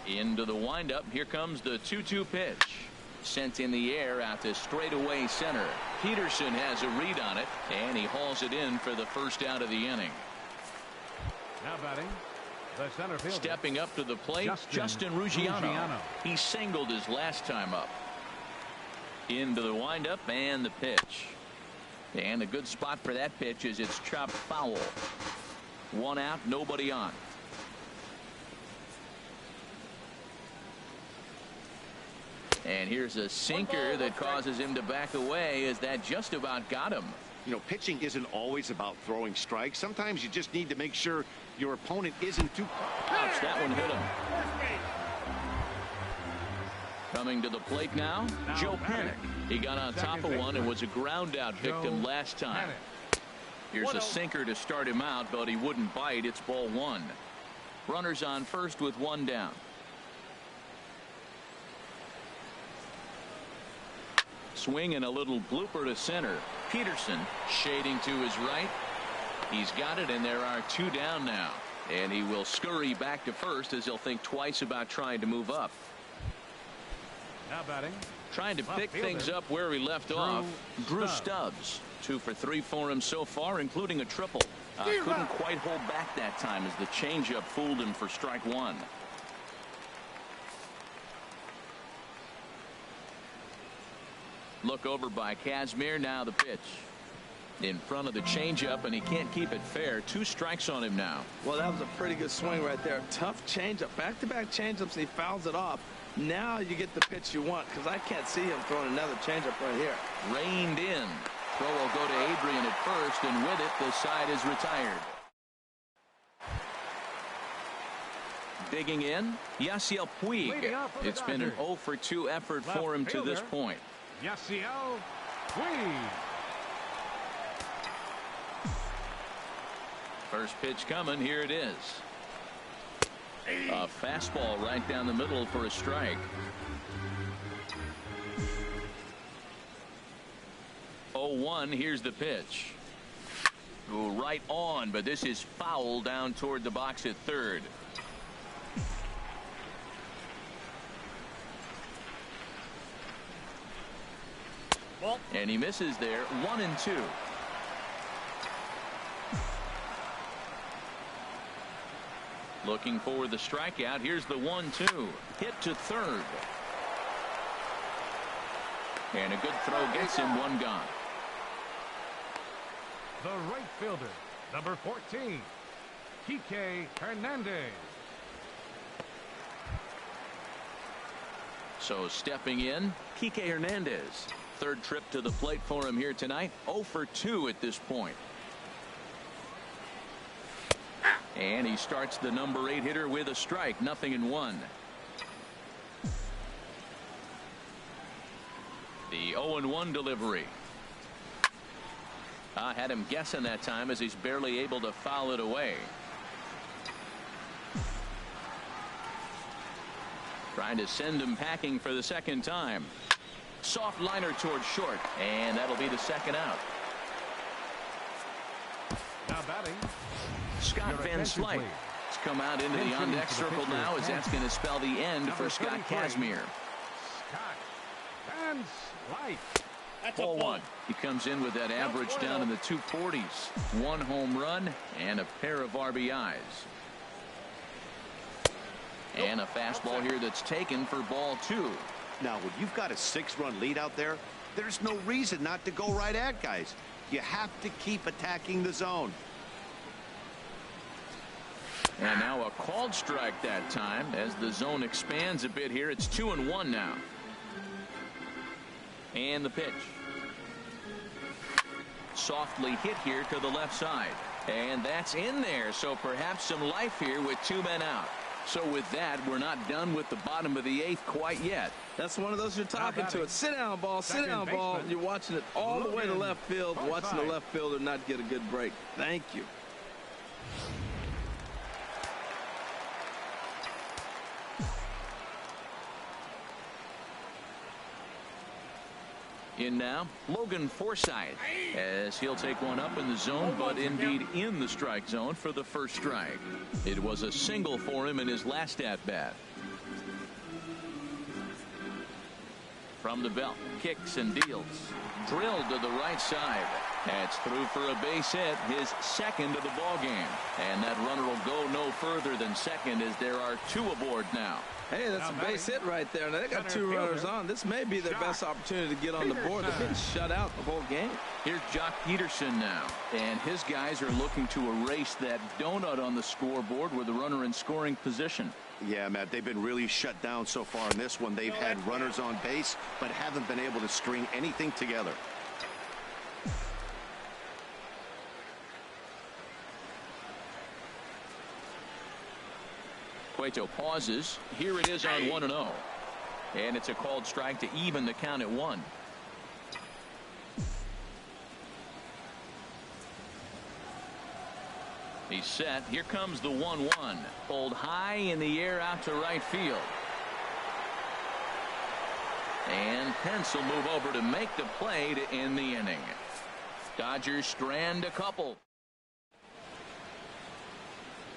Into the windup. Here comes the 2-2 pitch. Sent in the air out to straightaway center. Peterson has a read on it, and he hauls it in for the first out of the inning. Now batting, the center fielder. Stepping up to the plate, Justin Ruggiano. He singled his last time up. Into the windup and the pitch. And a good spot for that pitch is it's chopped foul. 1 out, nobody on. And here's a sinker that causes him to back away as that just about got him. You know, pitching isn't always about throwing strikes. Sometimes you just need to make sure your opponent isn't too. Ouch, that one hit him. Coming to the plate now, Joe Panic. He got on top of one and was a ground out victim last time. Here's a sinker to start him out, but he wouldn't bite. It's ball 1. Runners on first with 1 down. Swing and a little blooper to center. Peterson shading to his right. He's got it, and there are 2 down now. And he will scurry back to first as he'll think twice about trying to move up. Now batting. Trying to pick things up where he left off. Drew Stubbs. 2 for 3 for him so far, including a triple. Couldn't quite hold back that time as the changeup fooled him for strike 1. Look over by Kazmir. Now the pitch. In front of the changeup, and he can't keep it fair. 2 strikes on him now. Well, that was a pretty good swing right there. Tough changeup. Back-to-back changeups, and he fouls it off. Now you get the pitch you want, because I can't see him throwing another changeup right here. Reined in. Throw will go to Adrian at first, and with it, the side is retired. Digging in, Yasiel Puig. It's been an 0 for 2 effort for him to this point. Yasiel Puig. First pitch coming. Here it is. A fastball right down the middle for a strike. 0-1. Here's the pitch. Go right on, but this is foul down toward the box at third. And he misses there. 1-2. Looking for the strikeout. Here's the 1-2. Hit to third. And a good throw gets him. 1 gone. The right fielder, number 14, Kike Hernandez. So stepping in, Kike Hernandez. Third trip to the plate for him here tonight. 0 for 2 at this point. And he starts the number 8 hitter with a strike. 0-1. The 0-1 delivery. Had him guessing that time as he's barely able to foul it away. Trying to send him packing for the second time. Soft liner towards short, and that'll be the second out. Now batting, Scott Van Slyke has come out into the on-deck circle now, as that's going to spell the end for Scott Kazmir. Scott Van Slyke. Ball 1. He comes in with that average down in the 240s. 1 home run and a pair of RBIs. And a fastball here that's taken for ball 2. Now, when you've got a 6-run lead out there, there's no reason not to go right at guys. You have to keep attacking the zone. And now a called strike that time as the zone expands a bit here. It's 2-1 now. And the pitch. Softly hit here to the left side. And that's in there. So perhaps some life here with 2 men out. So with that, we're not done with the bottom of the 8th quite yet. That's one of those you're talking to. It. Sit down ball, sit down ball. You're watching it all the way to left field, watching the left fielder not get a good break. Thank you. In now, Logan Forsythe, as he'll take one up in the zone, but indeed in the strike zone for the first strike. It was a single for him in his last at-bat. From the belt, kicks and deals. Drilled to the right side. That's through for a base hit, his second of the ball game. And that runner will go no further than second as there are 2 aboard now. Hey, that's a base hit right there. Now they got 2 runners on. This may be their best opportunity to get on the board. They've been shut out the whole game. Here's Jock Peterson now, and his guys are looking to erase that donut on the scoreboard with a runner in scoring position. Yeah, Matt, they've been really shut down so far in this one. They've had runners on base, but haven't been able to string anything together. Cueto pauses. Here it is on 1-0. And it's a called strike to even the count at 1. He's set. Here comes the 1-1. Pulled high in the air out to right field. And Pence will move over to make the play to end the inning. Dodgers strand a couple.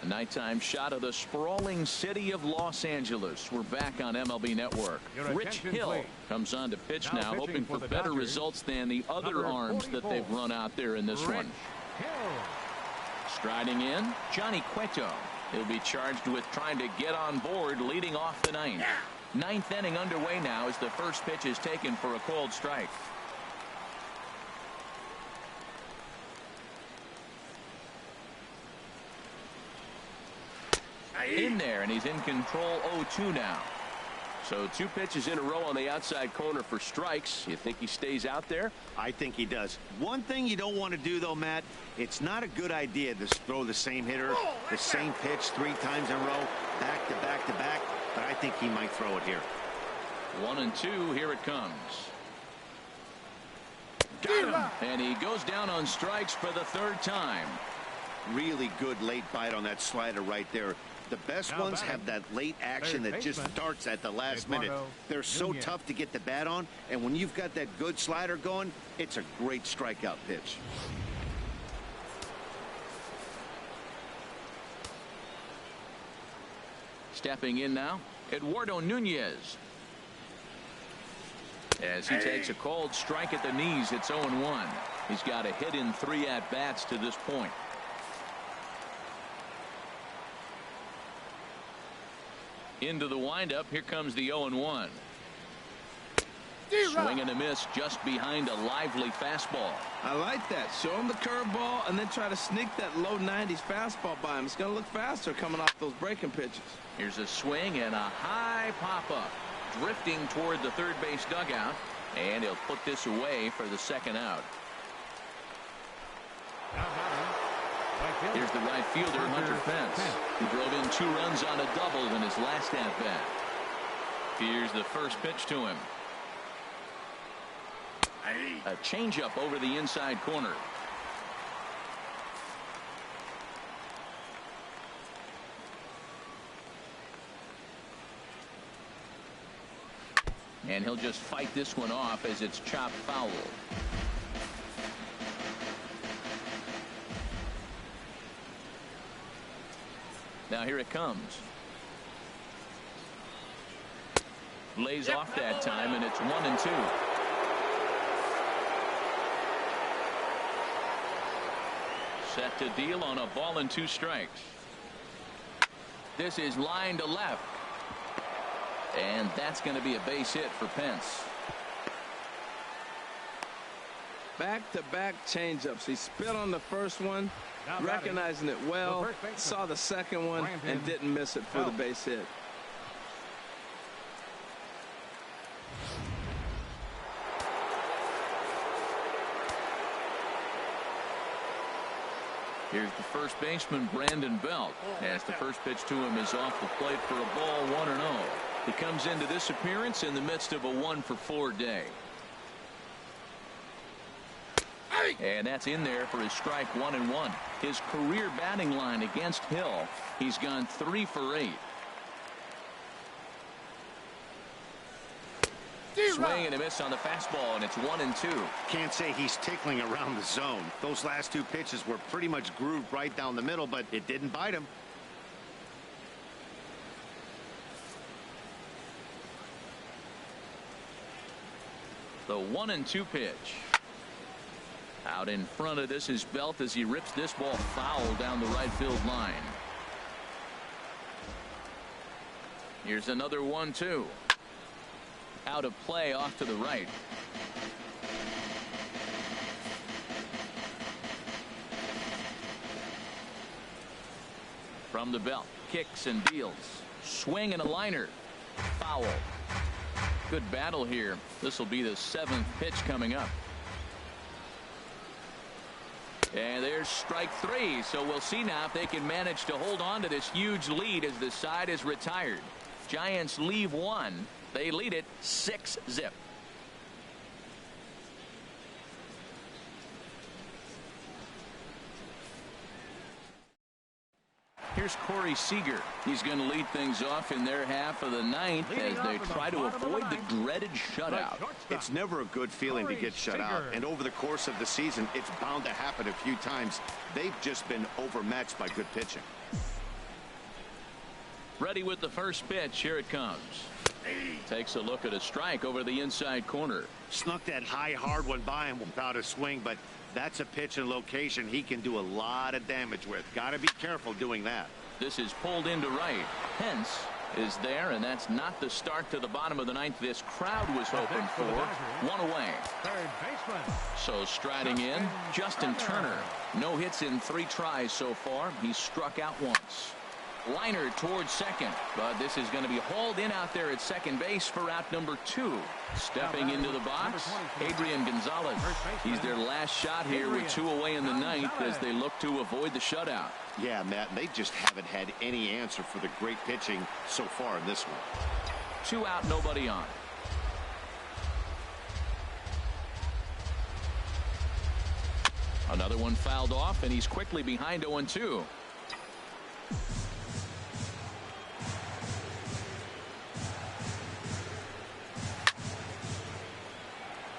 A nighttime shot of the sprawling city of Los Angeles. We're back on MLB Network. Rich Hill comes on to pitch now, hoping for better results than the other arms that they've run out there in this one. Striding in, Johnny Cueto. He'll be charged with trying to get on board, leading off the ninth. Ninth inning underway now as the first pitch is taken for a called strike. In there, and he's in control 0-2 now. So 2 pitches in a row on the outside corner for strikes. You think he stays out there? I think he does. One thing you don't want to do, though, Matt, it's not a good idea to throw the same hitter, the same pitch 3 times in a row, back to back to back, but I think he might throw it here. 1-2, here it comes. Got him. And he goes down on strikes for the 3rd time. Really good late bite on that slider right there. The best ones have that late action that just starts at the last minute. They're so tough to get the bat on, and when you've got that good slider going, it's a great strikeout pitch. Stepping in now, Eduardo Nunez. As he takes a called strike at the knees, it's 0-1. He's got a hit in 3 at-bats to this point. Into the windup. Here comes the 0-1. Swing and a miss just behind a lively fastball. I like that. Show him the curveball and then try to sneak that low 90s fastball by him. It's going to look faster coming off those breaking pitches. Here's a swing and a high pop-up. Drifting toward the third base dugout. And he'll put this away for the 2nd out. Here's the right fielder, Hunter Pence, who drove in 2 runs on a double in his last at-bat. Here's the first pitch to him. A changeup over the inside corner. And he'll just fight this one off as it's chopped foul. Now here it comes. Lays off that time, and it's 1-2. Set to deal on a ball and 2 strikes. This is line to left. And that's going to be a base hit for Pence. Back-to-back changeups. He spit on the first one, recognizing it well, saw the second one, and didn't miss it for the base hit. Here's the first baseman, Brandon Belt, as the first pitch to him is off the plate for a ball, 1-0. He comes into this appearance in the midst of a 1-for-4 day. And that's in there for his strike 1-1. His career batting line against Hill, he's gone 3 for 8. Swing and a miss on the fastball, and it's 1-2. Can't say he's tickling around the zone. Those last 2 pitches were pretty much grooved right down the middle, but it didn't bite him. The 1-2 pitch. Out in front of this is Belt as he rips this ball foul down the right field line. Here's another 1-2. Out of play off to the right. From the belt, kicks and deals. Swing and a liner. Foul. Good battle here. This will be the 7th pitch coming up. And there's strike 3. So we'll see now if they can manage to hold on to this huge lead as the side is retired. Giants leave 1. They lead it 6-0. Here's Corey Seager. He's going to lead things off in their half of the 9th as they try to avoid the dreaded shutout. It's never a good feeling to get shut out, and over the course of the season, it's bound to happen a few times. They've just been overmatched by good pitching. Ready with the first pitch. Here it comes. Takes a look at a strike over the inside corner. Snuck that high hard one by him without a swing, but that's a pitch and location he can do a lot of damage with. Got to be careful doing that. This is pulled into right. Pence is there, and that's not the start to the bottom of the ninth this crowd was hoping for. One away. Third baseman. So striding in, Justin Turner. No hits in 3 tries so far. He struck out once. Liner towards second, but this is going to be hauled in out there at second base for out number 2. Stepping into the box, Adrian Gonzalez. He's their last shot here with 2 away in the ninth as they look to avoid the shutout. Yeah, Matt, they just haven't had any answer for the great pitching so far in this one. 2 out, nobody on. Another one fouled off, and he's quickly behind 0-2.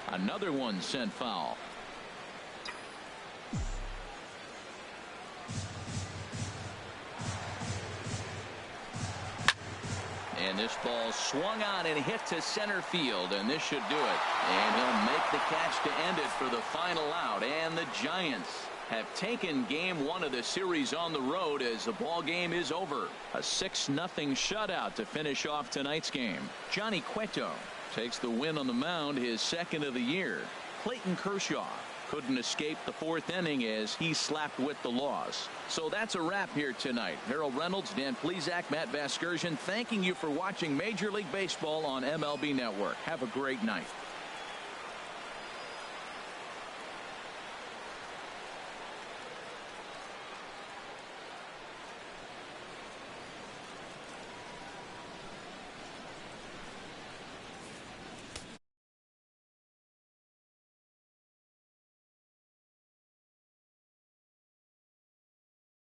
Another one sent foul. And this ball swung on and hit to center field, and this should do it. And he'll make the catch to end it for the final out. And the Giants have taken game 1 of the series on the road as the ball game is over. A 6-0 shutout to finish off tonight's game. Johnny Cueto takes the win on the mound, his 2nd of the year. Clayton Kershaw couldn't escape the 4th inning as he slapped with the loss. So that's a wrap here tonight. Harold Reynolds, Dan Plesac, Matt Vasgersian, thanking you for watching Major League Baseball on MLB Network. Have a great night.